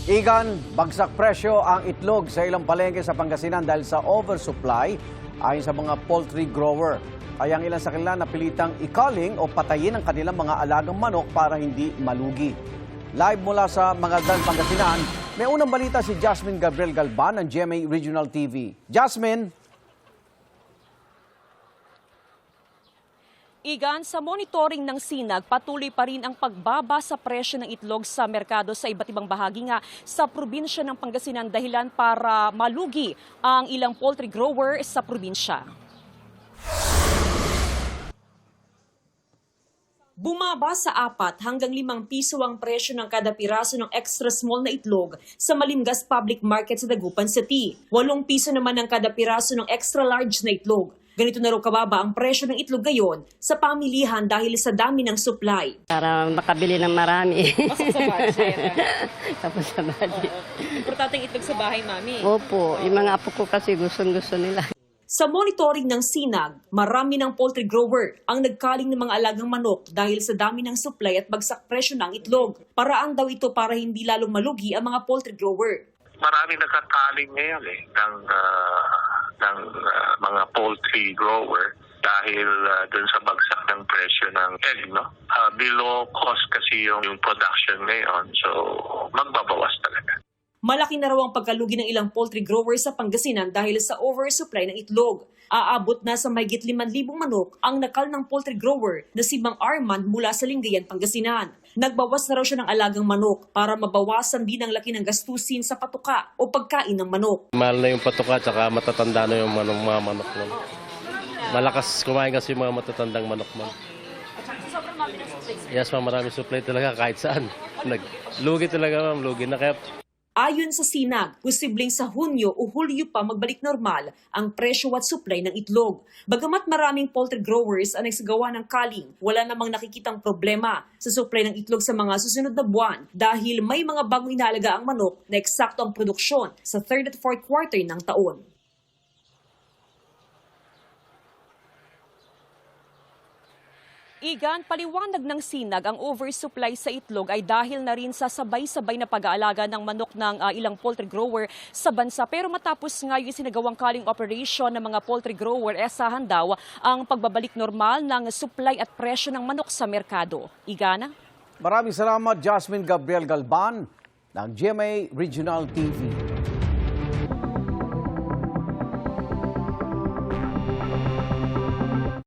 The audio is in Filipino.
Igan, bagsak presyo ang itlog sa ilang palengke sa Pangasinan dahil sa oversupply ayon sa mga poultry grower. Kaya ang ilan sa kanila napilitang ikaling o patayin ang kanilang mga alagang manok para hindi malugi. Live mula sa Mangaldan, Pangasinan, may unang balita si Jasmine Gabriel Galban ng GMA Regional TV. Jasmine! Igan, sa monitoring ng SINAG, patuloy pa rin ang pagbaba sa presyo ng itlog sa merkado sa iba't ibang bahagi nga sa probinsya ng Pangasinan dahilan para malugi ang ilang poultry grower sa probinsya. Bumaba sa 4 hanggang 5 piso ang presyo ng kada piraso ng extra small na itlog sa Malingas Public Market sa Dagupan City. 8 piso naman ang kada piraso ng extra large na itlog. Ganito na raw kababa ang presyo ng itlog ngayon sa pamilihan dahil sa dami ng supply. Para makabili ng marami. Sa budget. Tapos sa budget. Importante ang itlog sa bahay, Mami. Opo, yung mga apo ko kasi gusto nila. Sa monitoring ng SINAG, marami ng poultry grower ang nagkaling ng mga alagang manok dahil sa dami ng supply at bagsak presyo ng itlog. Paraan daw ito para hindi lalong malugi ang mga poultry grower. Maraming nakakaling ngayon ng mga poultry grower dahil dun sa bagsak ng presyo ng egg, no? Below cost kasi yung production ngayon, so magbabawas talaga. Malaki na raw ang pagkalugi ng ilang poultry growers sa Pangasinan dahil sa oversupply ng itlog. Aabot na sa mahigit 5,000 manok ang nakal ng poultry grower na si Mang Armand mula sa Lingayen, Pangasinan. Nagbawas na raw siya ng alagang manok para mabawasan din ang laki ng gastusin sa patuka o pagkain ng manok. Mahal na yung patuka at matatanda na yung mga manok mo. Malakas kumain kasi yung mga matatandang manok mo. Sobrang marami ng supply. Yes, marami supply talaga kahit saan. Lugi talaga, ma'am. Lugi na kaya. Ayon sa SINAG, posibleng sa Hunyo o Hulyo pa magbalik normal ang presyo at supply ng itlog. Bagamat maraming poultry growers ang nagsagawa ng kaling, wala namang nakikitang problema sa supply ng itlog sa mga susunod na buwan dahil may mga bagong inalaga ang manok na eksakto ang produksyon sa 3rd at 4th quarter ng taon. Igan, paliwanag ng SINAG ang oversupply sa itlog ay dahil na rin sa sabay-sabay na pag-aalaga ng manok ng ilang poultry grower sa bansa. Pero matapos nga yung sinagawang calling operation ng mga poultry grower, asahan daw ang pagbabalik normal ng supply at presyo ng manok sa merkado. Igana? Maraming salamat, Jasmine Gabriel Galban ng GMA Regional TV.